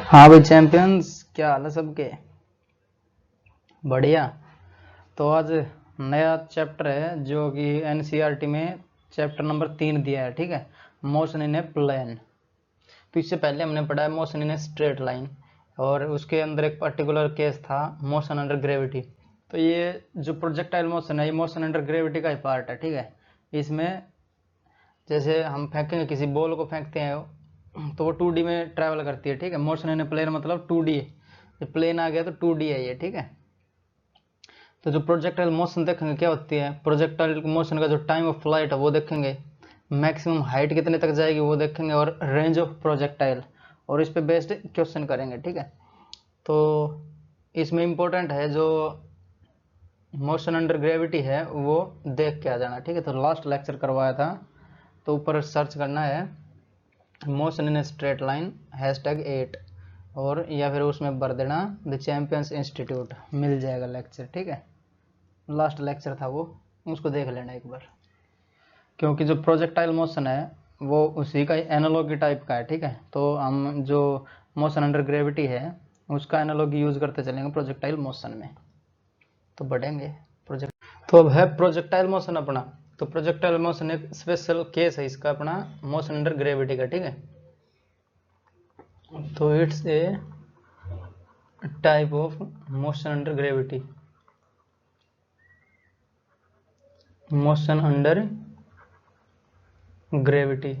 हाँ भाई चैंपियंस, क्या हाल है सबके? बढ़िया। तो आज नया चैप्टर है जो कि एनसीईआरटी में चैप्टर नंबर 3 दिया है, ठीक है। Motion in a plane. तो इससे पहले हमने पढ़ा है motion in a straight line, और उसके अंदर एक पर्टिकुलर केस था मोशन अंडर ग्रेविटी। तो ये जो प्रोजेक्टाइल मोशन है ये मोशन अंडर ग्रेविटी का ही पार्ट है, ठीक है। इसमें जैसे हम फेंकेंगे, किसी बॉल को फेंकते हैं तो वो 2D में ट्रैवल करती है, ठीक है। मोशन इन ए प्लेन मतलब 2D है। ये प्लेन आ गया तो 2D है ये, ठीक है। तो जो प्रोजेक्टाइल मोशन देखेंगे क्या होती है, प्रोजेक्टाइल मोशन का जो टाइम ऑफ फ्लाइट है वो देखेंगे, मैक्सिमम हाइट कितने तक जाएगी वो देखेंगे, और रेंज ऑफ प्रोजेक्टाइल, और इस पे बेस्ड क्वेश्चन करेंगे, ठीक है। तो इसमें इम्पोर्टेंट है जो मोशन अंडर ग्रेविटी है वो देख के आ जाना, ठीक है। तो लास्ट लेक्चर करवाया था, तो ऊपर सर्च करना है motion in a straight line #8, और या फिर उसमें भर देना द चैंपियंस इंस्टीट्यूट, मिल जाएगा लेक्चर, ठीक है। लास्ट लेक्चर था वो, उसको देख लेना एक बार, क्योंकि जो प्रोजेक्टाइल मोशन है वो उसी का एनालॉगी टाइप का है, ठीक है। तो हम जो मोशन अंडर ग्रेविटी है उसका एनालॉगी यूज करते चलेंगे प्रोजेक्टाइल मोशन में, तो बढ़ेंगे प्रोजेक्ट। तो अब है प्रोजेक्टाइल मोशन अपना। तो प्रोजेक्टाइल मोशन एक स्पेशल केस है इसका अपना, मोशन अंडर ग्रेविटी का, ठीक है। तो it's a type of motion under gravity, motion under gravity.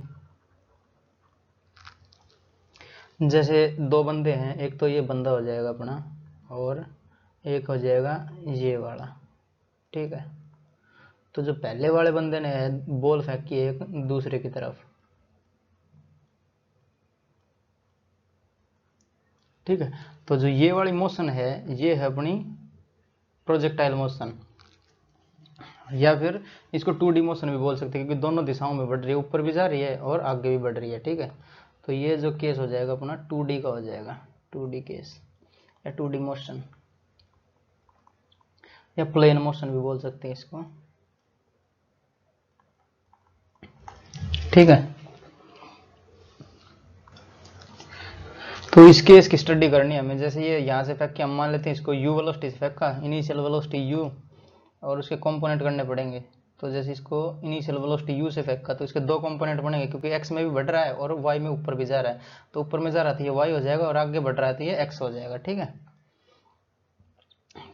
जैसे दो बंदे हैं, एक तो ये बंदा हो जाएगा अपना, और एक हो जाएगा ये वाला, ठीक है। तो जो पहले वाले बंदे ने बॉल फेंकी एक दूसरे की तरफ, ठीक है। तो जो ये वाली मोशन है ये है अपनी प्रोजेक्टाइल मोशन, या फिर इसको 2D मोशन भी बोल सकते हैं, क्योंकि दोनों दिशाओं में बढ़ रही है, ऊपर भी जा रही है और आगे भी बढ़ रही है, ठीक है। तो ये जो केस हो जाएगा अपना 2D का हो जाएगा, 2D केस या 2D मोशन, या प्लेन मोशन भी बोल सकते हैं इसको, ठीक है। तो इस केस की स्टडी करनी है हमें। जैसे ये यहाँ से फेंक के हम मान लेते हैं इसको u वेलोसिटी से फेंका, इनिशियल वेलोसिटी u, और उसके कंपोनेंट करने पड़ेंगे। तो जैसे इसको इनिशियल वेलोसिटी u से फेंका तो इसके दो कंपोनेंट बनेंगे, क्योंकि x में भी बढ़ रहा है और y में ऊपर भी जा रहा है। तो ऊपर में जा रहा था ये y हो जाएगा, और आगे बढ़ रहा है तो ये x हो जाएगा, ठीक है।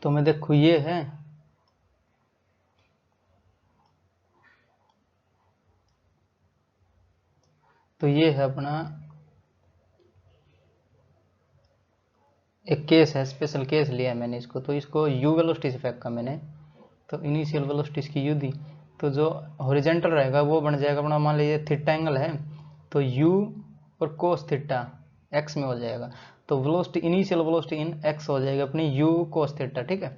तो मैं देखो ये है, तो ये है अपना एक केस है, स्पेशल केस लिया है मैंने इसको। तो इसको u वेलोसिटी से फेंका मैंने, तो इनिशियल वेलोसिटी इसकी u दी, तो जो हॉरिजेंटल रहेगा वो बन जाएगा अपना, मान लीजिए थीटा एंगल है तो u और कोस थीटा x में हो जाएगा। तो वेलोसिटी, इनिशियल वेलोसिटी इन x हो जाएगी अपनी u कोस थीटा, ठीक है।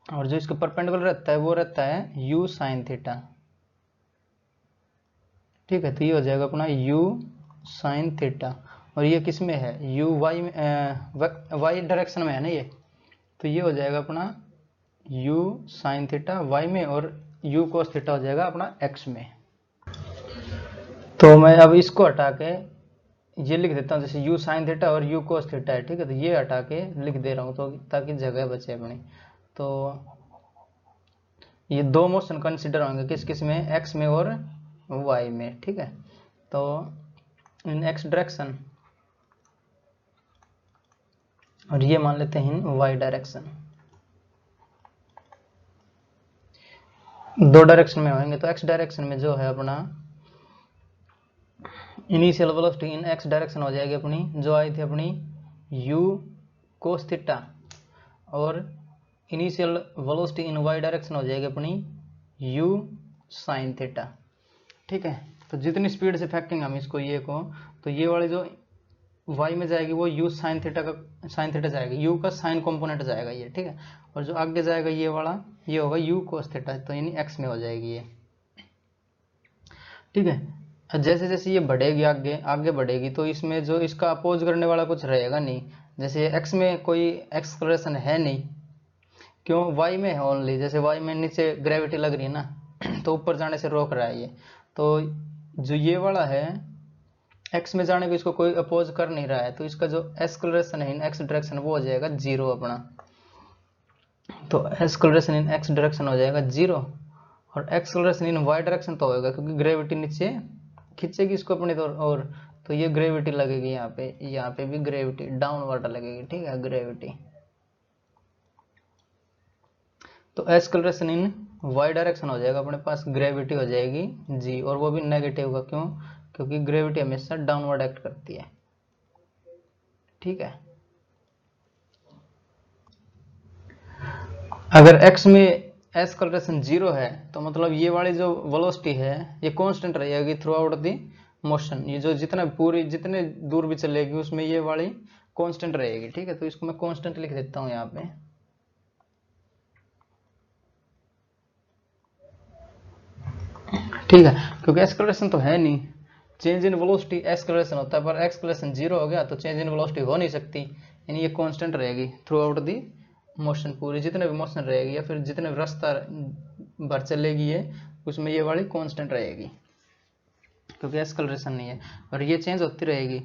और जो इसके परपेंडिकुलर रहता है वो रहता है u साइन थीटा, ठीक है। तो ये हो जाएगा अपना u साइन थीटा, और ये किस में है, u y में, y डायरेक्शन में है ना ये, तो ये हो जाएगा अपना u साइन थीटा y में, और u कोस थीटा हो जाएगा अपना x में। तो मैं अब इसको हटा के ये लिख देता हूँ, जैसे u साइन थीटा और u कोस थीटा है, ठीक है। तो ये हटा के लिख दे रहा हूँ तो ताकि जगह बचे अपनी। तो ये दो मोशन कंसिडर होंगे, किस किस में, x में और y में, ठीक है। तो इन x डायरेक्शन, और ये मान लेते हैं इन y डायरेक्शन, दो डायरेक्शन में होंगे। तो x डायरेक्शन में जो है अपना इनिशियल वेलोसिटी इन x डायरेक्शन हो जाएगी अपनी, जो आई थी अपनी u कोस थीटा, और इनिशियल वेलोसिटी इन y डायरेक्शन हो जाएगी अपनी u साइन थीटा, ठीक है। तो जितनी स्पीड से फेंकेंगे हम इसको, ये को, तो ये वाली जो y में जाएगी वो u साइन थीटा का, साइन थीटा जाएगा, u का साइन कंपोनेंट जाएगा ये, ठीक है। और जो आगे जाएगा ये वाला, ये होगा u कोस थीटा, तो यानी x में हो जाएगी ये, ठीक है। जैसे जैसे ये बढ़ेगी, आगे आगे बढ़ेगी, तो इसमें जो इसका अपोज करने वाला कुछ रहेगा नहीं। जैसे x में कोई एक्सलेरेशन है नहीं, क्यों, y में है ओनली। जैसे y में नीचे ग्रेविटी लग रही है ना तो ऊपर जाने से रोक रहा है ये। तो जो ये वाला है एक्स में जाने को इसको कोई अपोज कर नहीं रहा है, तो इसका जो एक्सलरेशन है इन एक्स डायरेक्शन वो हो जाएगा 0 अपना। तो एक्सलरेशन इन एक्स डायरेक्शन हो जाएगा 0 और एक्सलरेशन इन वाई डायरेक्शन तो होगा क्योंकि ग्रेविटी नीचे खींचेगी इसको अपनी और तो ये ग्रेविटी लगेगी यहाँ पे भी ग्रेविटी डाउनवर्ड लगेगी, ठीक है, ग्रेविटी। तो एक्सलरेशन इन वाई डायरेक्शन हो जाएगा अपने पास, ग्रेविटी हो जाएगी जी, और वो भी नेगेटिव का, क्यों? क्योंकि ग्रेविटी हमेशा डाउनवर्ड एक्ट करती है, ठीक है। अगर x में एक्सलरेशन 0 है तो मतलब ये वाली जो वेलोसिटी है ये कांस्टेंट रहेगी थ्रू आउट द मोशन, ये जो जितने दूर भी चलेगी उसमें ये वाली कांस्टेंट रहेगी, ठीक है। तो इसको मैं कांस्टेंट लिख देता हूं यहाँ पे, ठीक है, क्योंकि एक्सलरेशन तो है नहीं, चेंज इन वेलोसिटी एक्सलरेशन होता है, पर एक्सलरेशन 0 हो गया तो चेंज इन वेलोसिटी हो नहीं सकती, यानी ये कांस्टेंट रहेगी थ्रू आउट दी मोशन, पूरी जितने भी मोशन रहेगी या फिर जितने भी रास्ता भर चलेगी ये, उसमें ये वाली कांस्टेंट रहेगी क्योंकि एक्सलरेशन नहीं है, और ये चेंज होती रहेगी।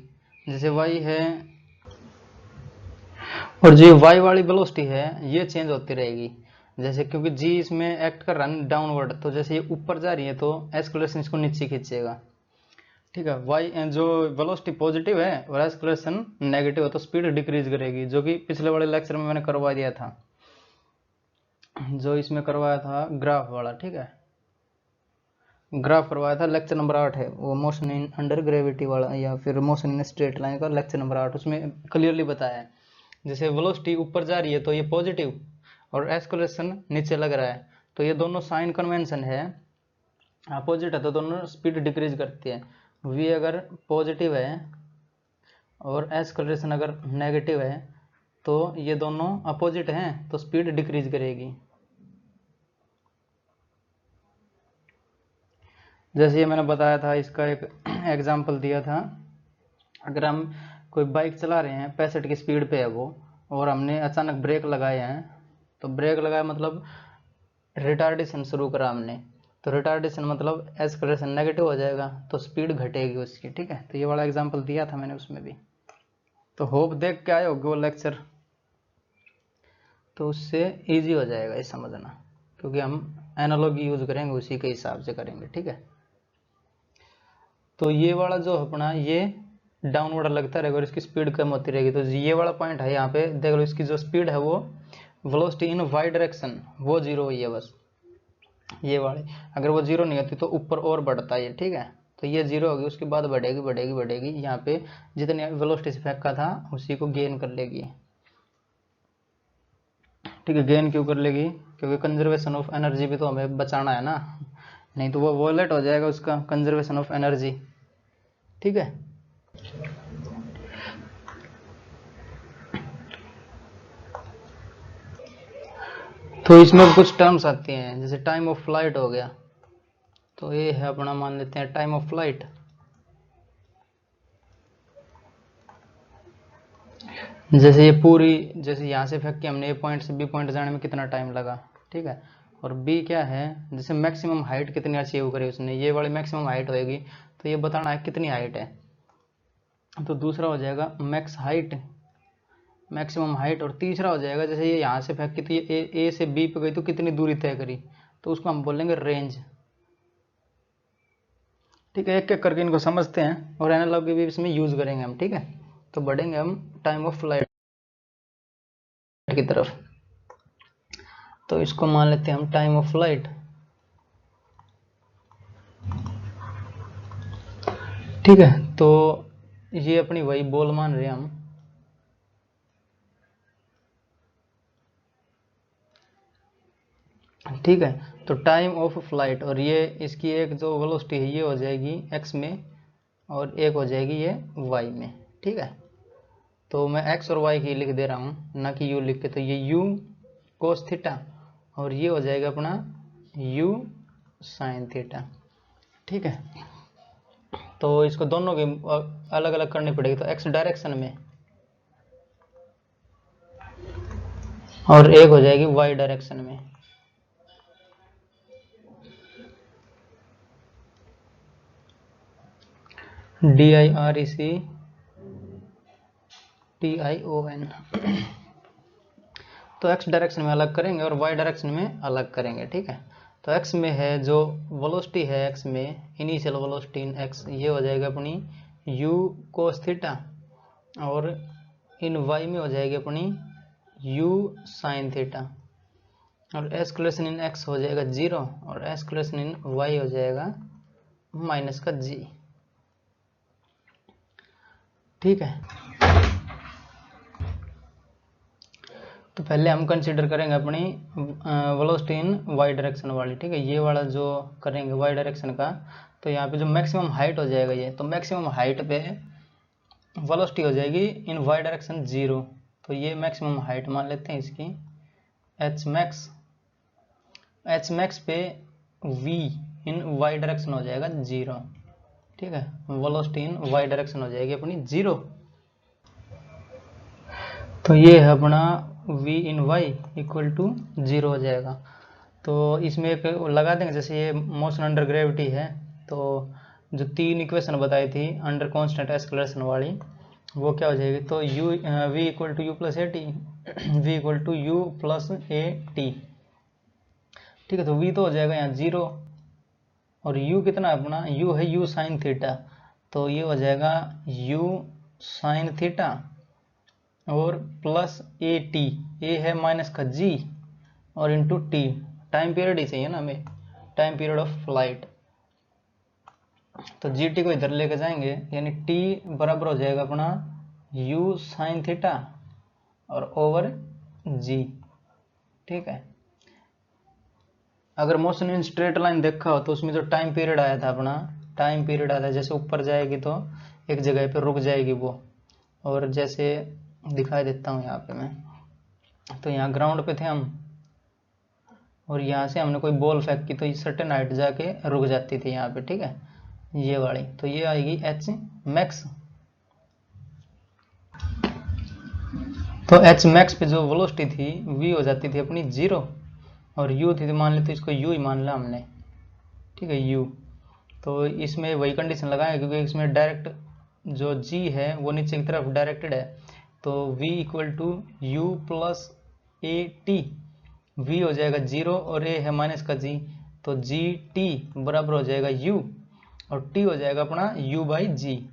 जैसे y है और जो y वाली वेलोसिटी है ये चेंज होती रहेगी, जैसे क्योंकि g इसमें एक्ट कर रहा है डाउनवर्ड, तो जैसे ये ऊपर जा रही है तो एक्सलरेशन इसको नीचे खींचेगा, ठीक है। y जो वेलोसिटी पॉजिटिव है और एक्सलरेशन नेगेटिव है तो स्पीड डिक्रीज करेगी, जो कि पिछले वाले लेक्चर में मैंने करवा दिया था, जो इसमें करवाया था ग्राफ वाला, ठीक है, ग्राफ करवाया था लेक्चर नंबर 8 है वो, मोशन इन अंडर ग्रेविटी वाला या फिर मोशन इन स्ट्रेट लाइन का लेक्चर नंबर 8, उसमें क्लियरली बताया है। जैसे वेलोसिटी ऊपर जा रही है तो ये पॉजिटिव और एक्सलरेशन नीचे लग रहा है, तो ये दोनों साइन कन्वेंशन है, अपोजिट है तो दोनों स्पीड डिक्रीज करती है। v अगर पॉजिटिव है और एक्सलरेशन अगर नेगेटिव है तो ये दोनों अपोजिट हैं तो स्पीड डिक्रीज करेगी। जैसे ये मैंने बताया था, इसका एक एग्जांपल दिया था, अगर हम कोई बाइक चला रहे हैं 65 की स्पीड पे है वो, और हमने अचानक ब्रेक लगाए हैं, तो ब्रेक लगाया मतलब रिटार्डेशन शुरू करा हमने, तो रिटार्डेशन मतलब एक्सलरेशन नेगेटिव हो जाएगा तो स्पीड घटेगी उसकी, ठीक है। तो ये वाला एग्जांपल दिया था मैंने उसमें भी, तो होप देख के आए होगे वो लेक्चर, तो उससे इजी हो जाएगा ये समझना, क्योंकि हम एनालॉजी यूज करेंगे उसी के हिसाब से करेंगे, ठीक है। तो ये वाला जो अपना ये डाउनवर्ड लगता रहेगा और इसकी स्पीड कम होती रहेगी, तो ये वाला पॉइंट है यहाँ पे देख लो, इसकी जो स्पीड है वो वेलोसिटी इन वाई डायरेक्शन वो 0 हुई है बस, ये वाली अगर वो 0 नहीं होती तो ऊपर और बढ़ता है, ठीक है। तो ये 0 होगी, उसके बाद बढ़ेगी बढ़ेगी बढ़ेगी, यहाँ पे जितनी वेलोसिटी से फेंका था उसी को गेन कर लेगी, ठीक है। गेन क्यों कर लेगी? क्योंकि कंजर्वेशन ऑफ एनर्जी भी तो हमें बचाना है ना, नहीं तो वो वॉलेट हो जाएगा उसका कंजर्वेशन ऑफ एनर्जी, ठीक है। तो इसमें कुछ टर्म्स आती हैं, जैसे टाइम ऑफ फ्लाइट हो गया, तो ये है अपना, मान लेते हैं टाइम ऑफ फ्लाइट, जैसे ये पूरी, जैसे यहाँ से फेंक के हमने ये पॉइंट से बी पॉइंट जाने में कितना टाइम लगा, ठीक है। और बी क्या है, जैसे मैक्सिमम हाइट कितनी अचीव करी उसने, ये वाली मैक्सिमम हाइट होएगी, तो ये बताना है कितनी हाइट है, तो दूसरा हो जाएगा मैक्स हाइट, मैक्सिमम हाइट, और तीसरा हो जाएगा जैसे ये यहाँ से फेंक के तो ये ए से बी पे गई तो कितनी दूरी तय करी, तो उसको हम बोलेंगे रेंज, ठीक है। एक एक करके इनको समझते हैं और एनालॉजी भी इसमें यूज करेंगे हम, ठीक है। तो बढ़ेंगे हम टाइम ऑफ फ्लाइट की तरफ, तो इसको मान लेते हैं हम टाइम ऑफ फ्लाइट, ठीक है। तो ये अपनी वही बॉल मान रहे हैं हम, ठीक है। तो टाइम ऑफ फ्लाइट, और ये इसकी एक जो वेलोसिटी है ये हो जाएगी x में और एक हो जाएगी ये y में, ठीक है। तो मैं x और y की लिख दे रहा हूँ ना कि u लिख के, तो ये u cos थीटा और ये हो जाएगा अपना u sin थीटा, ठीक है। तो इसको दोनों की अलग अलग करनी पड़ेगी, तो x डायरेक्शन में और एक हो जाएगी y डायरेक्शन में, DIRECTION। तो x डायरेक्शन में अलग करेंगे और y डायरेक्शन में अलग करेंगे, ठीक है। तो x में है जो वेलोसिटी है, x में इनिशियल वेलोसिटी इन x, ये हो जाएगा अपनी u cos थीटा, और इन y में हो जाएगी अपनी u sin थीटा, और एस्केलेशन इन x हो जाएगा 0 और एस्केलेशन इन y हो जाएगा माइनस का g, ठीक है। तो पहले हम कंसीडर करेंगे अपनी वेलोसिटी इन वाई डायरेक्शन वाली, ठीक है। ये वाला जो करेंगे वाई डायरेक्शन का, तो यहाँ पे जो मैक्सिमम हाइट हो जाएगा ये, तो मैक्सिमम हाइट पे वेलोसिटी हो जाएगी इन वाई डायरेक्शन 0, तो ये मैक्सिमम हाइट मान लेते हैं इसकी एच मैक्स पे v इन वाई डायरेक्शन हो जाएगा 0, ठीक है। वेलोसिटी इन वाई डायरेक्शन हो जाएगी अपनी 0, तो ये है अपना v in y equal to 0 हो जाएगा। तो इसमें एक लगा देंगे, जैसे ये मोशन अंडर ग्रेविटी है, तो जो 3 इक्वेशन बताई थी अंडर कांस्टेंट एक्सेलरेशन वाली, वो क्या हो जाएगी, तो v equal to u plus a t, v equal to u plus a t, ठीक है। तो v तो हो जाएगा यहाँ 0, और u कितना है अपना, u है u साइन थीटा, तो ये हो जाएगा u साइन थीटा और प्लस ए टी, ए है माइनस का जी और इंटू टी, टाइम पीरियड ही चाहिए ना हमें, टाइम पीरियड ऑफ फ्लाइट, तो जी टी को इधर लेके जाएंगे, यानी टी बराबर हो जाएगा अपना यू साइन थीटा और ओवर जी, ठीक है। अगर मोशन इन स्ट्रेट लाइन देखा हो तो उसमें जो टाइम पीरियड आया था अपना, टाइम पीरियड आया था, जैसे ऊपर जाएगी तो एक जगह पे रुक जाएगी वो, और जैसे दिखाई देता हूँ यहाँ पे मैं, तो यहाँ ग्राउंड पे थे हम और यहाँ से हमने कोई बॉल फेंकी तो सर्टेन हाइट जाके रुक जाती थी यहाँ पे, ठीक है, ये वाली, तो ये आएगी एच मैक्स। तो एच मैक्स पे जो वेलोसिटी थी v हो जाती थी अपनी 0, और u थी तो मान लेते इसको u ही मान लिया हमने, ठीक है, u। तो इसमें वही कंडीशन लगाएंगे क्योंकि इसमें डायरेक्ट जो g है वो नीचे की तरफ डायरेक्टेड है, तो v equal to u plus a t, v हो जाएगा 0 और a है माइनस का g, तो जी टी बराबर हो जाएगा u और t हो जाएगा अपना u बाई जी,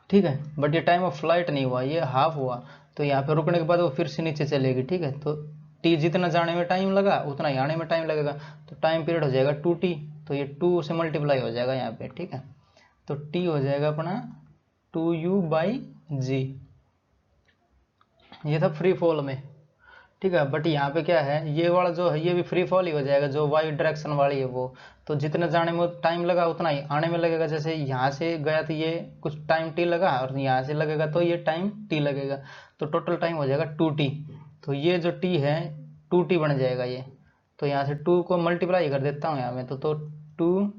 ठीक है। बट ये टाइम ऑफ फ्लाइट नहीं हुआ, ये हाफ हुआ, तो यहाँ पे रुकने के बाद वो फिर से नीचे चलेगी, ठीक है। तो t जितना जाने में टाइम लगा उतना ही आने में टाइम लगेगा, तो टाइम पीरियड हो जाएगा 2t, तो ये 2 से मल्टीप्लाई हो जाएगा यहाँ पे, ठीक है। तो t हो जाएगा अपना 2u बाई जी, ये था फ्री फॉल में, ठीक है। बट यहाँ पे क्या है, ये वाला जो है ये भी फ्री फॉल ही हो जाएगा, जो वाई डायरेक्शन वाली है वो, तो जितना जाने में टाइम लगा उतना ही आने में लगेगा। जैसे यहाँ से गया तो ये कुछ टाइम टी लगा, और यहाँ से लगेगा तो ये टाइम टी लगेगा, तो टोटल टाइम हो जाएगा 2t, तो ये जो t है 2t बन जाएगा ये, तो यहाँ से 2 को मल्टीप्लाई कर देता हूँ यहाँ में, तो 2u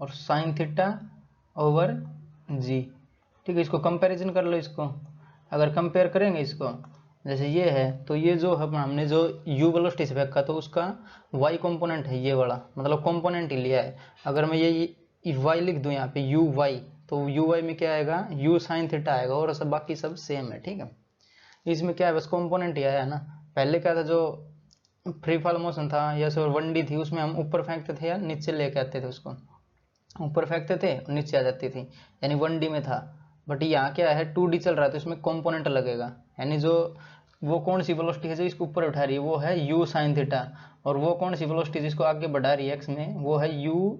और साइन थीटा ओवर जी, ठीक है। इसको कंपैरिजन कर लो, इसको अगर कंपेयर करेंगे इसको, जैसे ये है, तो ये जो हमने जो u वेलोसिटी से फेंका तो उसका y कंपोनेंट है ये वाला, मतलब कंपोनेंट ही लिया है। अगर मैं ये y लिख दूं यहाँ पे uy, तो uy में क्या आएगा, u साइन थीटा आएगा, और सब बाकी सब सेम है, ठीक है। इसमें क्या है, बस कंपोनेंट ही आया है ना। पहले क्या था, जो फ्री फॉल मोशन था या फिर 1D थी, उसमें हम ऊपर फेंकते थे या नीचे लेके आते थे, उसको ऊपर फेंकते थे और नीचे आ जाती थी, यानी 1D में था। बट यहाँ क्या है 2D चल रहा है, तो इसमें कंपोनेंट लगेगा, यानी जो वो कौन सी वेलोसिटी है जो इसको ऊपर उठा रही है वो है u साइन थीटा, और वो कौन सी वेलोसिटी जिसको आगे बढ़ा रही है x में वो है u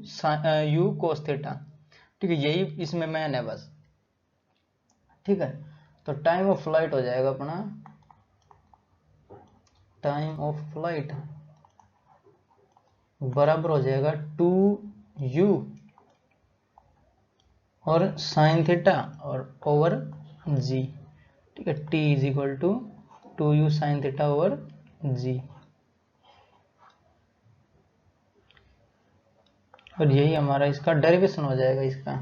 कोस थीटा, ठीक है। यही इसमें मैन है बस, ठीक है। तो टाइम ऑफ फ्लाइट हो जाएगा अपना, टाइम ऑफ फ्लाइट बराबर हो जाएगा 2u और साइन थीटा और ओवर जी, ठीक है। t is equal to 2u sine theta over G, और यही हमारा इसका डेरिवेशन हो जाएगा इसका।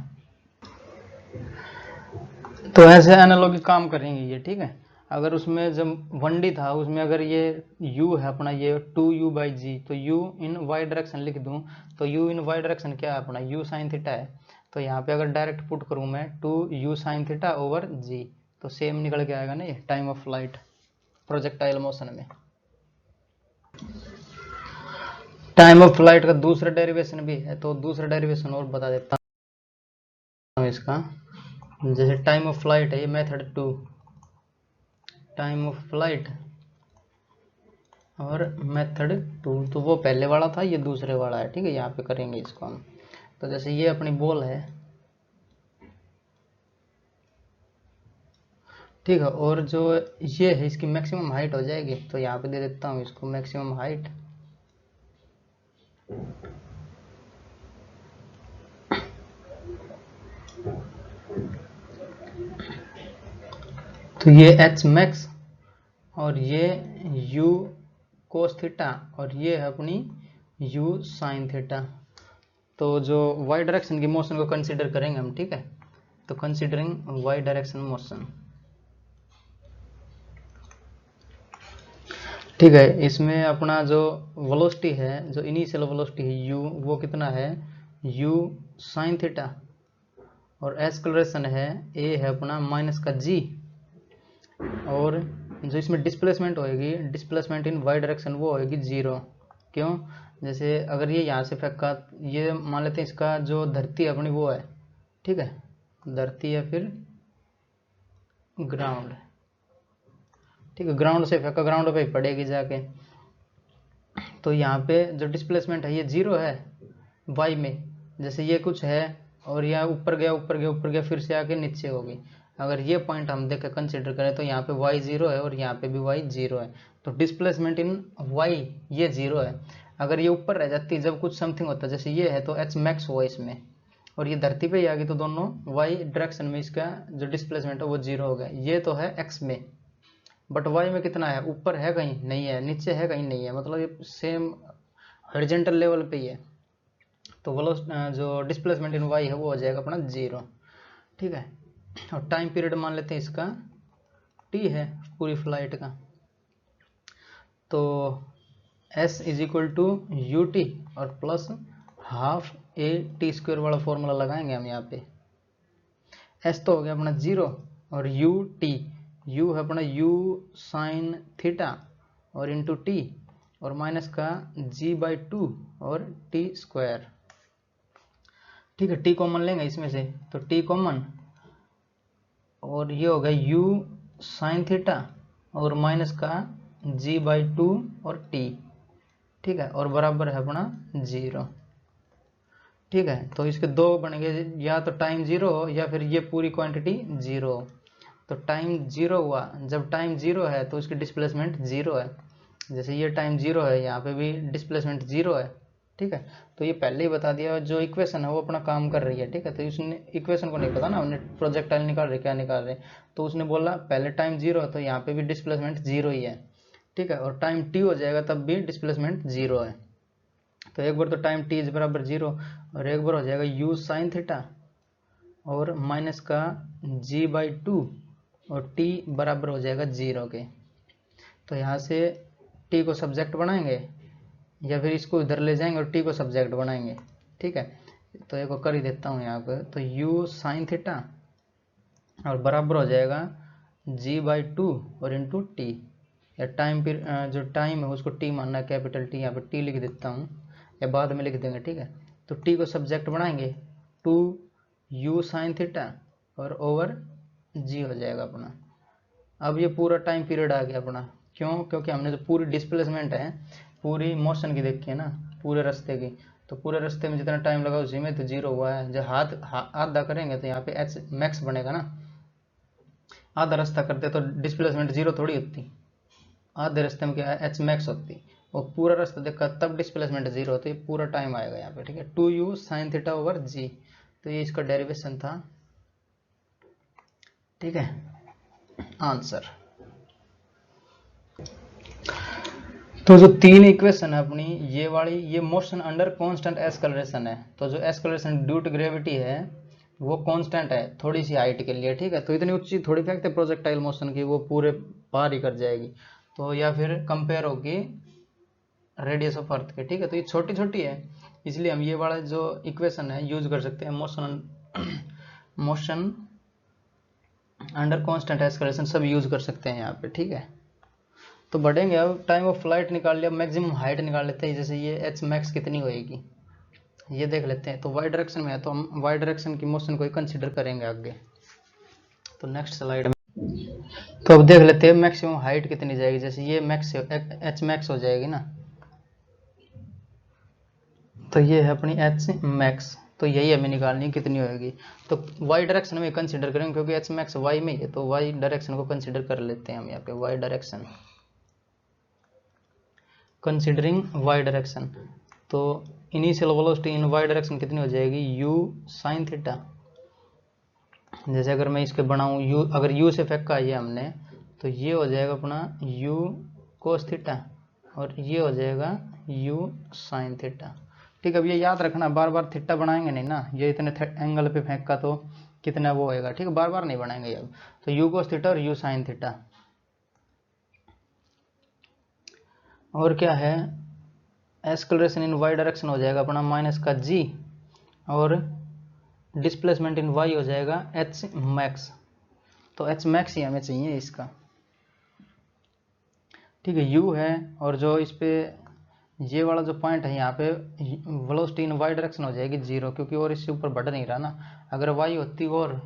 तो ऐसे एनालॉगी काम करेंगे ये, ठीक है। अगर उसमें जब 1D था उसमें अगर ये u है अपना, ये 2u बाई जी, तो u इन y डायरेक्शन लिख दूं तो u इन y डायरेक्शन क्या है अपना u साइन थीटा है, तो यहाँ पे अगर डायरेक्ट पुट करूँ मैं 2u sine theta over g, तो सेम निकल के आएगा ना ये time of flight projectile motion में। टाइम ऑफ फ्लाइट का दूसरा डेरिवेशन भी है, तो दूसरा डेरिवेशन और बता देता हूँ इसका। जैसे टाइम ऑफ फ्लाइट है ये मेथड 2, टाइम ऑफ फ्लाइट और मेथड 2, तो वो पहले वाला था, ये दूसरे वाला है, ठीक है। यहाँ पे करेंगे इसको हम। तो जैसे ये अपनी बॉल है, ठीक है, और जो ये है इसकी मैक्सिमम हाइट हो जाएगी, तो यहाँ पे दे देता हूँ इसको मैक्सिमम हाइट। तो ये एच मैक्स और ये u कोस थीटा और ये है अपनी u साइन थीटा। तो जो y डायरेक्शन की मोशन को कंसीडर करेंगे हम, ठीक है। तो कंसीडरिंग y डायरेक्शन मोशन, ठीक है, इसमें अपना जो वेलोसिटी है, जो इनिशियल वेलोसिटी है u, वो कितना है u साइन थीटा, और एक्सेलरेशन है a है अपना माइनस का g, और जो इसमें डिस्प्लेसमेंट होएगी, डिस्प्लेसमेंट इन y डायरेक्शन, वो होएगी 0। क्यों? जैसे अगर ये यहाँ से फेंका, ये मान लेते हैं इसका जो धरती है अपनी वो है, ठीक है, धरती या फिर ग्राउंड, ठीक है, ग्राउंड से फेंका, ग्राउंड पे पड़ेगी जाके। तो यहाँ पे जो डिस्प्लेसमेंट है ये 0 है y में, जैसे ये कुछ है और यहाँ ऊपर गया ऊपर गया ऊपर गया, फिर से आके नीचे होगी। अगर ये पॉइंट हम देखें कंसीडर करें, तो यहाँ पे y 0 है और यहाँ पे भी y 0 है, तो डिस्प्लेसमेंट इन y ये 0 है। अगर ये ऊपर रह जाती, जब कुछ समथिंग होता जैसे ये है, तो h मैक्स हुआ इसमें, और ये धरती पे ही आ गई, तो दोनों y डायरेक्शन में इसका जो डिस्प्लेसमेंट है वो 0 हो गया। ये तो है x में, बट y में कितना है, ऊपर है कहीं नहीं है, नीचे है कहीं नहीं है, मतलब ये सेम हॉरिजॉन्टल लेवल पे ही है। तो जो डिस्प्लेसमेंट इन y है वो हो जाएगा अपना 0, ठीक है। और टाइम पीरियड मान लेते हैं इसका t है पूरी फ्लाइट का, तो s is equal to U T और plus half A T square वाला फॉर्मूला लगाएंगे हम यहाँ पे। s तो हो गया अपना 0 और u t, u है अपना u साइन थीटा और इंटू टी, और माइनस का g/2 और टी स्क्वायर, ठीक है। t कॉमन लेंगे इसमें से, तो t कॉमन, और ये हो गया u साइन थीटा और माइनस का g/2 और t, ठीक है, और बराबर है अपना 0, ठीक है। तो इसके दो बनेंगे, या तो टाइम 0 हो या फिर ये पूरी क्वांटिटी 0 हो। तो टाइम 0 हुआ, जब टाइम 0 है तो इसकी डिस्प्लेसमेंट 0 है, जैसे ये टाइम 0 है, यहाँ पे भी डिस्प्लेसमेंट 0 है, ठीक है। तो ये पहले ही बता दिया, जो इक्वेशन है वो अपना काम कर रही है, ठीक है। तो उसने इक्वेशन को नहीं पता ना, हमने प्रोजेक्टाइल निकाल रहे क्या निकाल रहे, तो उसने बोला पहले टाइम 0 है तो यहाँ पे भी डिस्प्लेसमेंट 0 ही है, ठीक है, और टाइम t हो जाएगा तब भी डिस्प्लेसमेंट 0 है। तो एक बार तो टाइम t इज बराबर 0 और एक बार हो जाएगा u साइन थीटा और माइनस का g/2 और t बराबर हो जाएगा 0 के। तो यहाँ से t को सब्जेक्ट बनाएंगे या फिर इसको इधर ले जाएंगे और t को सब्जेक्ट बनाएंगे, ठीक है। तो एक कर ही देता हूँ यहाँ पर, तो u साइन थीटा और बराबर हो जाएगा g/2 और इंटू टी, या टाइम फिर जो टाइम है उसको t मानना है, कैपिटल T, यहाँ पर t लिख देता हूँ या बाद में लिख देंगे, ठीक है। तो t को सब्जेक्ट बनाएंगे 2u साइन थीटा और ओवर g हो जाएगा अपना। अब ये पूरा टाइम पीरियड आ गया अपना, क्यों? क्योंकि हमने जो पूरी डिस्प्लेसमेंट है पूरी मोशन की देखी है ना, पूरे रास्ते की, तो पूरे रास्ते में जितना टाइम लगा उसी में तो 0 हुआ है। जब आधा करेंगे तो यहाँ पे h मैक्स बनेगा ना, आधा रास्ता करते तो डिस्प्लेसमेंट 0 थोड़ी होती, आधे रास्ते में क्या है h मैक्स होती, और पूरा रास्ता देखा तब डिस्प्लेसमेंट 0 होती, पूरा टाइम आएगा यहाँ पे, ठीक है। 2u sine theta over g, तो ये इसका डेरिवेशन था, ठीक है, आंसर। तो जो तीन इक्वेशन है अपनी, ये वाली, ये मोशन अंडर कांस्टेंट एक्सेलरेशन है, तो जो एक्सेलरेशन ड्यू टू ग्रेविटी है वो कांस्टेंट है थोड़ी सी हाइट के लिए, ठीक है। तो इतनी ऊंची थोड़ी फेंकते प्रोजेक्टाइल मोशन की, वो पूरे पार ही कर जाएगी, तो या फिर कंपेयर होगी रेडियस ऑफ अर्थ के, ठीक है। तो ये छोटी छोटी है, इसलिए हम ये वाला जो इक्वेशन है यूज कर सकते हैं, मोशन अंडर कांस्टेंट एक्सेलरेशन सब यूज कर सकते हैं यहाँ पे, ठीक है। तो बढ़ेंगे, अब टाइम ऑफ फ्लाइट निकाल लिया, मैक्सिमम हाइट निकाल लेते हैं, जैसे ये एच मैक्स कितनी होएगी ये देख लेते हैं। तो वाई डायरेक्शन में है तो हम वाई डायरेक्शन की मोशन को ही कंसिडर करेंगे आगे। तो नेक्स्ट स्लाइड में तो अब देख लेते हैं मैक्सिमम हाइट कितनी जाएगी, जैसे ये मैक्स एच मैक्स हो जाएगी ना, तो ये है अपनी एच मैक्स, तो यही हमें निकालनी है कितनी होगी। तो वाई डायरेक्शन में कंसिडर करेंगे क्योंकि एच मैक्स वाई में है, तो वाई डायरेक्शन को कंसिडर कर लेते हैं हम यहाँ पे। Y direction, considering Y direction, तो initial velocity in Y direction कितनी हो जाएगी, u साइन थीटा। जैसे अगर मैं इसके बनाऊं u, अगर u से फेंका ये हमने, तो ये हो जाएगा अपना u कोस थीटा और ये हो जाएगा u साइन थीटा। ठीक है, अब ये याद रखना, बार बार थीटा बनाएंगे नहीं ना, ये इतने एंगल पे फेंका तो कितना वो होएगा, ठीक है, बार बार नहीं बनाएंगे अब। तो u कोस थीटा और u साइन थीटा। और क्या है, एक्सेलरेशन इन वाई डायरेक्शन हो जाएगा अपना माइनस का g, और डिस्प्लेसमेंट इन y हो जाएगा h मैक्स। तो h मैक्स ही हमें चाहिए इसका, ठीक है। u है, और जो इस पे ये वाला जो पॉइंट है यहाँ पे वेलोसिटी इन y डायरेक्शन हो जाएगी 0, क्योंकि और इससे ऊपर बढ़ नहीं रहा ना। अगर y होती और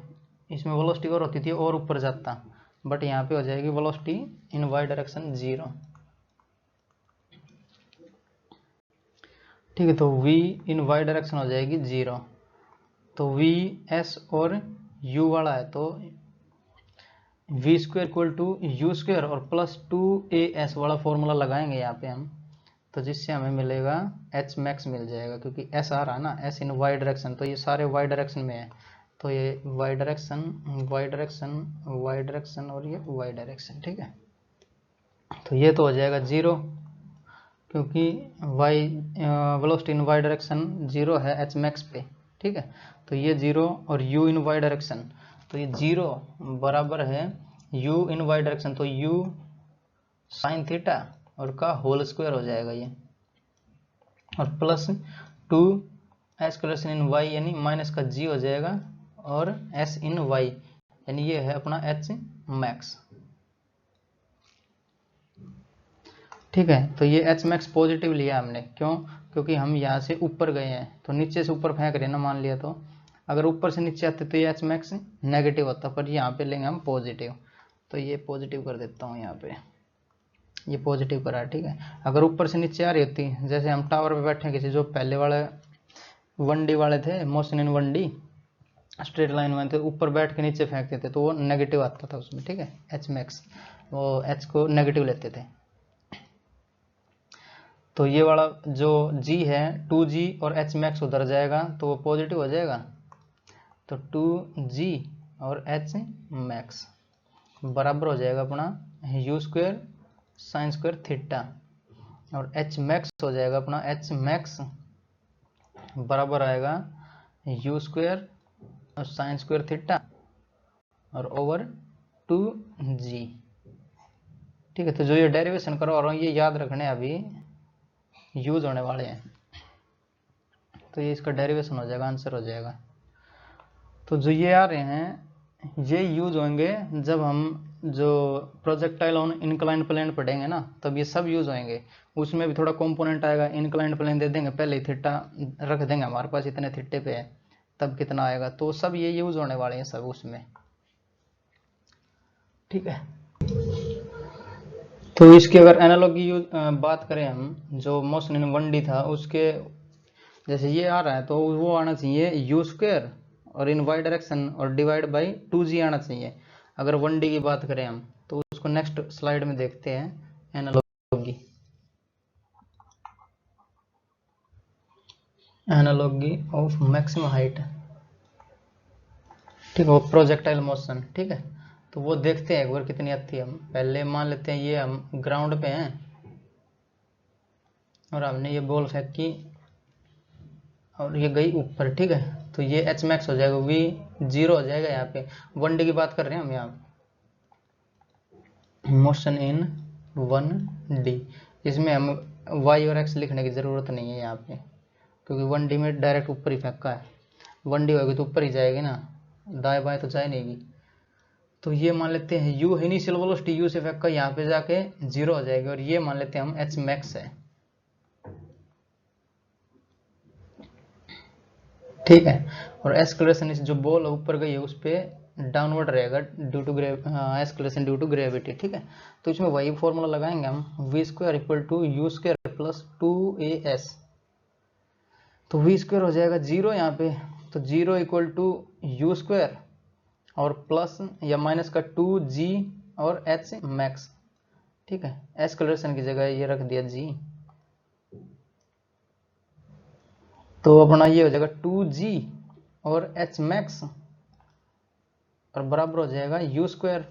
इसमें वेलोसिटी और होती थी और ऊपर जाता, बट यहाँ पे हो जाएगी वेलोसिटी इन y डायरेक्शन 0, ठीक है। तो v इन y डायरेक्शन हो जाएगी 0। तो v s और u वाला है, तो v square equal to u square और प्लस 2as वाला फॉर्मूला लगाएंगे यहाँ पे हम, तो जिससे हमें मिलेगा h मैक्स मिल जाएगा, क्योंकि s आ रहा है ना, s इन y डायरेक्शन, तो ये सारे y डायरेक्शन में है, तो ये y direction y direction y direction और ये y डायरेक्शन, ठीक है। तो ये तो हो जाएगा 0, क्योंकि y वेलोसिटी इन y डायरेक्शन 0 है h मैक्स पे, ठीक है। तो ये 0 और u इन y डायरेक्शन, तो ये 0 बराबर है u इन y डायरेक्शन, तो u साइन थीटा और का होल स्क्वायर हो जाएगा ये, और प्लस 2 एक्सेलरेशन इन y यानी माइनस का g हो जाएगा, और s इन y यानी ये है अपना h मैक्स, ठीक है। तो ये h मैक्स पॉजिटिव लिया हमने, क्यों, क्योंकि हम यहाँ से ऊपर गए हैं, तो नीचे से ऊपर फेंक रहे हैं ना, मान लिया, तो अगर ऊपर से नीचे आते तो ये h मैक्स नेगेटिव होता, पर यहाँ पे लेंगे हम पॉजिटिव, तो ये पॉजिटिव कर देता हूँ यहाँ पे, ये पॉजिटिव करा, ठीक है। अगर ऊपर से नीचे आ रही होती, जैसे हम टावर पे बैठे किसी, जो पहले वाले 1D वाले थे, motion in 1D straight line में, तो ऊपर बैठ के नीचे फेंकते थे तो वो नेगेटिव आता था उसमें, ठीक है, h मैक्स, वो h को नेगेटिव लेते थे। तो ये वाला जो g है 2g और h मैक्स उधर जाएगा तो वो पॉजिटिव हो जाएगा, तो 2g और h मैक्स बराबर हो जाएगा अपना u square sine square theta, और h मैक्स हो जाएगा अपना h मैक्स बराबर आएगा u स्क्वायर और साइन स्क्वायर थीटा और ओवर 2g, ठीक है। तो जो ये डेरिवेशन करो रहा हूँ ये याद रखने अभी यूज होने वाले हैं, तो ये इसका डेरिवेशन हो जाएगा, आंसर हो जाएगा। तो जो ये आ रहे हैं ये यूज होंगे जब हम जो प्रोजेक्टाइल ऑन इंक्लाइंड प्लेन पढ़ेंगे ना, तब ये सब यूज होंगे। उसमें भी थोड़ा कंपोनेंट आएगा, इंक्लाइंड प्लेन दे देंगे, पहले ही थीटा रख देंगे हमारे पास इतने थीटे पे है, तब कितना आएगा, तो सब ये यूज होने वाले हैं सब उसमें, ठीक है। तो इसकी अगर एनालॉगी बात करें हम, जो मोशन इन 1D था उसके, जैसे ये आ रहा है तो वो आना चाहिए यू स्क्वायर और इन वाई डायरेक्शन और डिवाइड बाई 2g आना चाहिए, अगर 1D की बात करें हम। तो उसको नेक्स्ट स्लाइड में देखते हैं, analogy, analogy of maximum height, ठीक है, वो प्रोजेक्टाइल मोशन, ठीक है। तो वो देखते हैं एक बार कितनी आती है। हम पहले मान लेते हैं ये हम ग्राउंड पे हैं और हमने ये बॉल फेंकी और ये गई ऊपर, ठीक है। तो ये h मैक्स हो जाएगा, v 0 हो जाएगा यहाँ पे। 1D की बात कर रहे हैं हम यहाँ, मोशन इन 1D, इसमें हम y और x लिखने की ज़रूरत नहीं है यहाँ पे, क्योंकि 1D में डायरेक्ट ऊपर ही फेंका है, 1D होगी तो ऊपर ही जाएगी ना, दाएं बाएं तो जाए नहीं। तो ये मान लेते हैं u इनिशियल वेलोसिटी, u से फेंका यहाँ पे जाके 0 हो जाएगी, और ये मान लेते हैं हम h मैक्स है, ठीक है। और एस्केलेशन जो बॉल ऊपर गई है उस पर डाउनवर्ड रहेगा due to escalation due to gravity, ठीक है। तो इसमें वही फॉर्मूला लगाएंगे हम, v square equal to u square plus 2as। तो वी स्क्वायर हो जाएगा 0 यहाँ पे, तो 0 इक्वल टू यू स्क्वायर और प्लस या माइनस का 2g और h मैक्स, ठीक है। एस्केलेशन की जगह ये रख दिया g, तो अपना ये हो जाएगा 2g और h मैक्स और बराबर हो जाएगा यू स्क्वायर।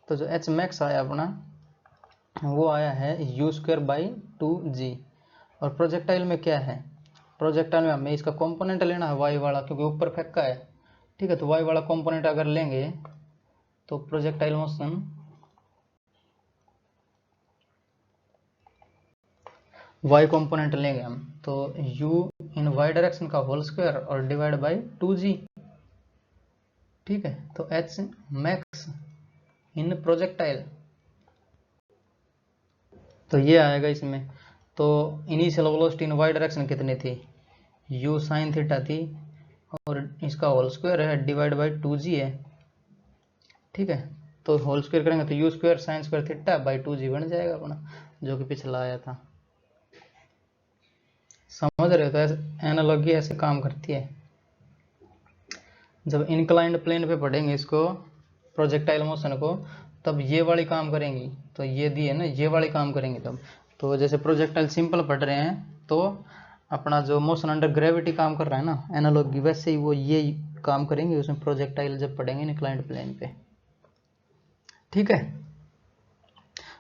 तो जो h मैक्स आया अपना वो आया है यू स्क्वायर बाई 2g। और प्रोजेक्टाइल में क्या है, प्रोजेक्टाइल में हमें इसका कंपोनेंट लेना है y वाला, क्योंकि ऊपर फेंका है, ठीक है। तो y वाला कंपोनेंट अगर लेंगे तो प्रोजेक्टाइल मोशन y कंपोनेंट लेंगे हम, तो u इन y डायरेक्शन का होल स्क्वायर और डिवाइड बाई 2g, ठीक है। तो h मैक्स इन प्रोजेक्टाइल, तो ये आएगा इसमें। तो इनिशियल वेलोसिटी इन y डायरेक्शन कितनी थी, u साइन थीटा थी, और इसका होल स्क्वायर है डिवाइड बाई 2g है, ठीक है। तो होल स्क्वायर करेंगे तो u square sine square theta by 2g बन जाएगा अपना, जो कि पिछला आया था। समझ रहे हो, तो एनालॉजी ऐसे काम करती है। जब इंक्लाइंड प्लेन पे पढ़ेंगे इसको प्रोजेक्टाइल मोशन को, तब ये वाली काम करेंगी, तो ये दी है ना, ये वाली काम करेंगे तब। तो जैसे प्रोजेक्टाइल सिंपल पढ़ रहे हैं तो अपना जो मोशन अंडर ग्रेविटी काम कर रहा है ना एनालॉजी, वैसे ही वो ये काम करेंगे उसमें प्रोजेक्टाइल जब पढ़ेंगे इंक्लाइंड प्लेन पे, ठीक है।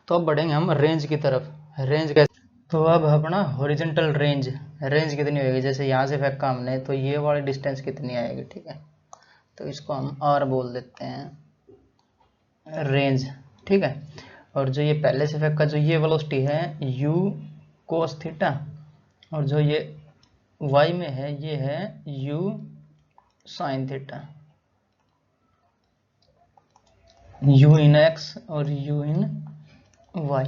तो अब बढ़ेंगे हम रेंज की तरफ। रेंज कैसे, तो अब अपना हॉरिजॉन्टल रेंज, रेंज कितनी होगी, जैसे यहाँ से फेंका हमने तो ये वाली डिस्टेंस कितनी आएगी, ठीक है। तो इसको हम r बोल देते हैं रेंज, ठीक है। और जो ये पहले से फेंका जो ये वेलोसिटी है u कोस थीटा, और जो ये y में है ये है u sine theta, u in x और u इन y।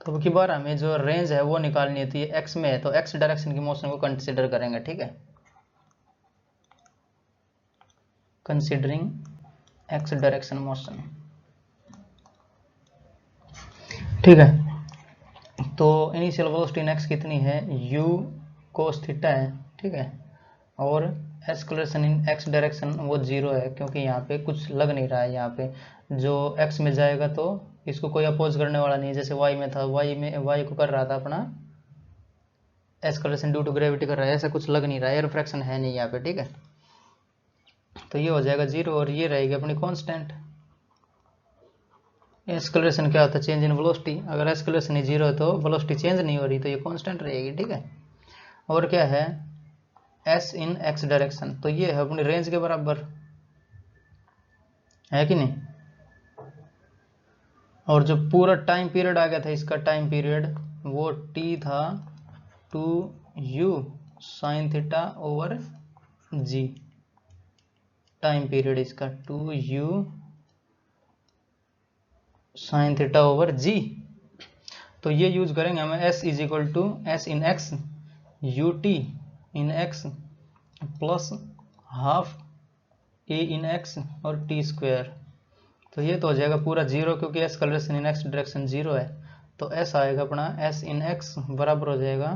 तो अब की बार हमें जो रेंज है वो निकालनी है, तो ये x में है तो x डायरेक्शन की मोशन को कंसिडर करेंगे, ठीक है। कंसिडरिंग x डायरेक्शन मोशन, ठीक है। तो इनिशियल वेलोसिटी इन x कितनी है, u कोस थीटा है, ठीक है। और एक्सेलरेशन इन x डायरेक्शन वो 0 है, क्योंकि यहाँ पे कुछ लग नहीं रहा है, यहाँ पे जो x में जाएगा तो इसको कोई अपोज करने वाला नहीं है, जैसे y में था, y को कर रहा था अपना एक्सेलरेशन ड्यू टू ग्रेविटी कर रहा है, ऐसा कुछ लग नहीं रहा है, एयर फ्रैक्शन है नहीं यहाँ पे, ठीक है। तो ये हो जाएगा 0 और ये रहेगी अपनी कांस्टेंट। एक्सेलरेशन क्या होता है, चेंज इन वेलोसिटी, अगर एक्सेलरेशन ही 0 है तो वेलोसिटी चेंज नहीं हो रही, तो ये कांस्टेंट रहेगी, ठीक है। और क्या है s इन x डायरेक्शन, तो ये है अपनी रेंज के बराबर, है कि नहीं। और जो पूरा टाइम पीरियड आ गया था इसका टाइम पीरियड वो t था 2u sine theta over g, time period इसका 2u sine theta over g। तो ये यूज करेंगे हमें s is equal to s in x ut in x plus half a in x और t square. तो ये तो हो जाएगा पूरा 0, क्योंकि एक्सेलरेशन इन x डायरेक्शन 0 है, तो s आएगा अपना s इन x बराबर हो जाएगा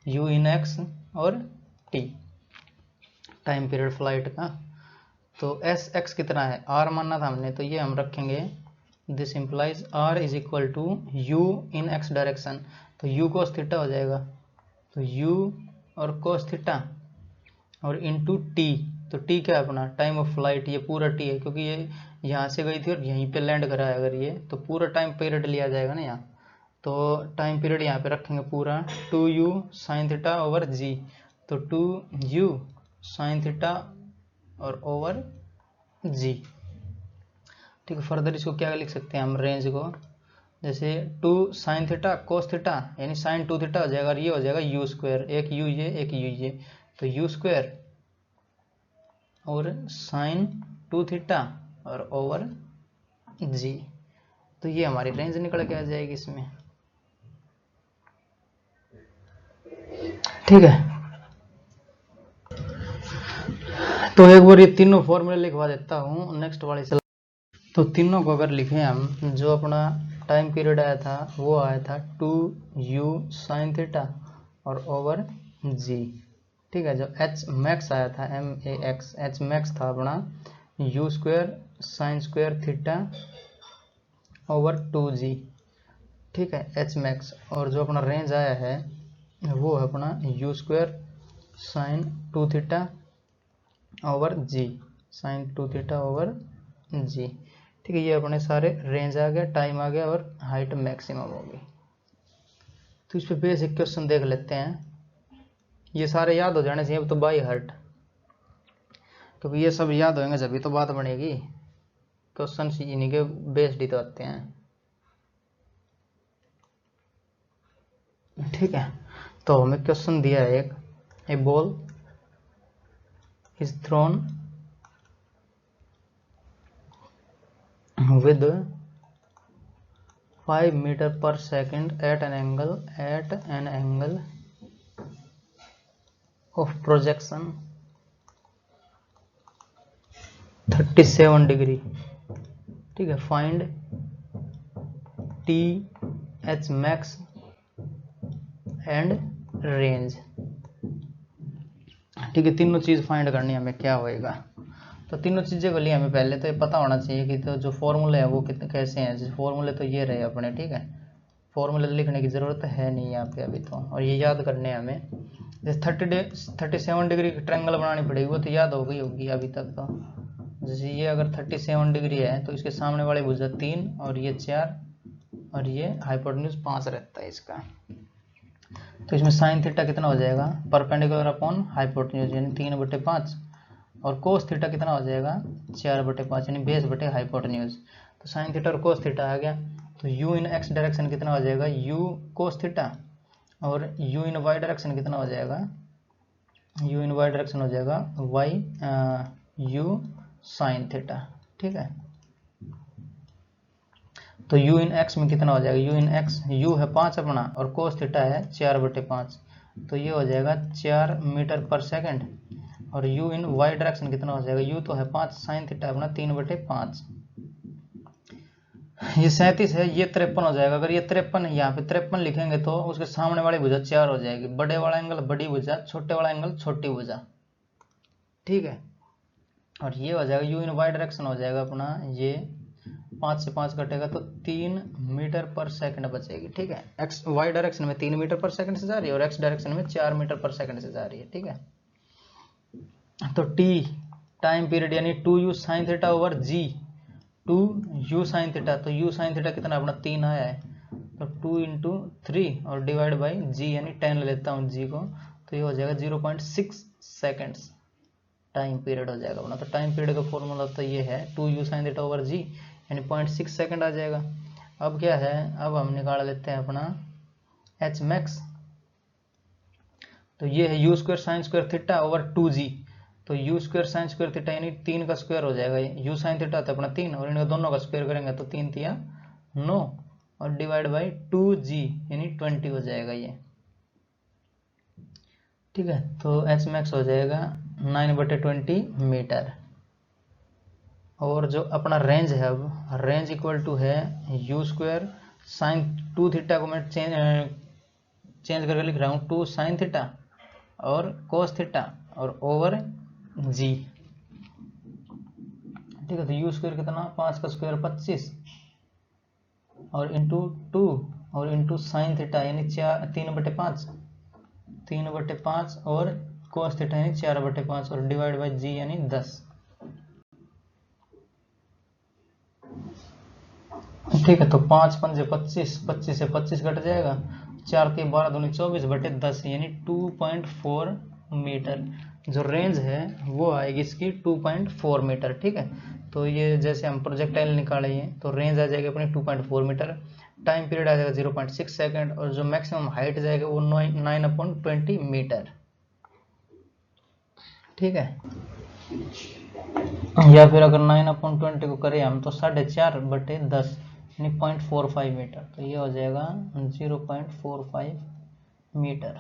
u इन x और t, टाइम पीरियड फ्लाइट का। तो एस एक्स कितना है, r मानना था हमने, तो ये हम रखेंगे this implies r is equal to u in x direction, तो u कोस थीटा हो जाएगा, तो u और कोस थीटा और इनटू t, तो t क्या है अपना टाइम ऑफ फ्लाइट, ये पूरा t है, क्योंकि ये यहाँ से गई थी और यहीं पे लैंड करा है, अगर ये तो पूरा टाइम पीरियड लिया जाएगा ना यहाँ, तो टाइम पीरियड यहाँ पे रखेंगे पूरा 2u sine theta over g, तो 2u साइन थीटा और ओवर g, ठीक है। फर्दर इसको क्या लिख सकते हैं हम रेंज को, जैसे 2 साइन थीटा कोस थीटा यानी साइन 2 थीटा हो जाएगा, और ये हो जाएगा यू स्क्वायर, एक यू ये, तो यू स्क्वायर और साइन 2 थीटा और ओवर जी। तो ये हमारी रेंज निकल के आ जाएगी इसमें, ठीक है। तो एक बार ये तीनों फॉर्मूले लिखवा देता हूँ नेक्स्ट वाली स्लाइड। तो तीनों को अगर लिखें हम, जो अपना टाइम पीरियड आया था वो आया था 2u साइन थीटा और ओवर जी, ठीक है। जो एच मैक्स आया था MAX, एच मैक्स था अपना u square sine square theta over 2g, ठीक है, एच मैक्स। और जो अपना रेंज आया है वो है अपना u square sine 2 theta over g, sine 2 theta over जी, ठीक है। ये अपने सारे रेंज आ गया, टाइम आ गया और हाइट मैक्सिमम हो गई। तो इस पे बेसिक क्वेश्चन देख लेते हैं, ये सारे याद हो जाने चाहिए अब तो बाई हार्ट, क्योंकि ये सब याद होंगे जब भी तो बात बनेगी। क्वेश्चन इन्हीं के बेस्ड ही तो आते हैं, ठीक है। तो हमें क्वेश्चन दिया है एक, a ball is thrown with 5 meter per second at an angle of projection 37 degree, ठीक है। Find T H max and range, ठीक है। तीनों चीज फाइंड करनी है हमें, क्या होएगा। तो तीनों चीज़ों के लिए हमें पहले तो ये पता होना चाहिए कि तो जो फॉर्मूले है वो कितने कैसे हैं। जैसे फॉर्मूले तो ये रहे अपने, ठीक है। फॉर्मूले लिखने की ज़रूरत है नहीं यहाँ पे अभी तो, और ये याद करने हैं हमें। जैसे 37 डिग्री की ट्रायंगल बनानी पड़ेगी, वो तो याद हो गई होगी अभी तक तो। जैसे ये अगर 37 डिग्री है तो इसके सामने वाली भुजा 3 और ये 4 और ये हाइपोटेन्यूज 5 रहता है इसका। तो इसमें साइन थीटा कितना हो जाएगा, परपेंडिकुलर अपॉन हाइपोटेन्यूज यानी 3/5, और कोस थीटा कितना हो जाएगा 4/5 यानी बेस बटे हाइपोटेन्यूज। तो साइन थीटा और कोस थीटा आ गया। तो u इन x डायरेक्शन कितना हो जाएगा u कोस थीटा, और u इन y डायरेक्शन कितना हो जाएगा, u इन y डायरेक्शन हो जाएगा u साइन थीटा, ठीक है। तो u इन x में कितना हो जाएगा, u इन x, u है 5 अपना और कोस थीटा है 4/5, तो ये हो जाएगा 4 मीटर पर सेकंड। और u इन y डायरेक्शन कितना हो जाएगा, u तो है 5, साइन थीटा अपना 3/5, ये 37 है, ये 53 हो जाएगा। अगर ये 53 है, यहाँ पे 53 लिखेंगे तो उसके सामने वाली भुजा 4 हो जाएगी, बड़े वाला एंगल बड़ी भुजा, छोटे वाला एंगल छोटी भुजा, ठीक है। और ये हो जाएगा u इन y डायरेक्शन हो जाएगा अपना, ये 5 से 5 कटेगा तो 3 मीटर पर सेकंड बचेगी, ठीक है। x y डायरेक्शन में 3 मीटर पर सेकंड से जा रही है और x डायरेक्शन में 4 मीटर पर सेकंड से जा रही है, ठीक है। तो t टाइम पीरियड यानी 2u sine theta over g, 2u sine theta, तो u साइन थीटा कितना अपना 3 आया है, तो 2 इंटू 3 और डिवाइड बाई g यानी 10 ले लेता हूँ g को, तो ये हो जाएगा 0.6 सेकेंड्स टाइम पीरियड हो जाएगा अपना। तो टाइम पीरियड का फॉर्मूला तो ये है 2u sine theta over g यानी 0.6 सेकेंड आ जाएगा। अब क्या है, अब हम निकाल लेते हैं अपना h मैक्स, तो ये है u square sine square theta over 2g, तो u square sine square theta यानी 3 का स्क्वायर हो जाएगा, u साइन थीटा तो अपना 3 और इनका दोनों का स्क्वायर करेंगे तो 3 तिया 9 और डिवाइड बाई 2g यानी 20 हो जाएगा ये, ठीक है। तो h मैक्स हो जाएगा 9/20 मीटर। और जो अपना रेंज है, अब रेंज इक्वल टू है u स्क्वायर साइन 2 थीटा को मैं चेंज करके लिख रहा हूँ 2 साइन थीटा और कोस थीटा और ओवर जी, ठीक है। तो यू स्क्वायर कितना 5 का स्क्वायर 25 और इंटू 2 और इंटू साइन थीटा यानी 3/5 और कोस थीटा यानी 4/5 और डिवाइड बाई जी यानी 10, ठीक है। तो 5 पंजे 25, 25 से 25 कट जाएगा, 4 के 12 दूनी 24/10 यानी 2.4 मीटर जो रेंज है वो आएगी इसकी 2.4 मीटर, ठीक है। तो ये जैसे हम प्रोजेक्टाइल निकालेंगे तो रेंज आ जाएगी अपनी 2.4 मीटर। टाइम पीरियड आ जाएगा 0.6 सेकेंड, और जो मैक्सिमम हाइट जाएगा वो 9/20 मीटर। ठीक है, या फिर अगर 9/20 को करें हम तो 4.5/10 यानी 0.45 मीटर, तो ये हो जाएगा 0.45 मीटर।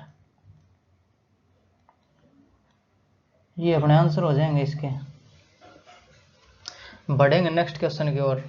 ये अपने आंसर हो जाएंगे इसके। बढ़ेंगे नेक्स्ट क्वेश्चन की ओर।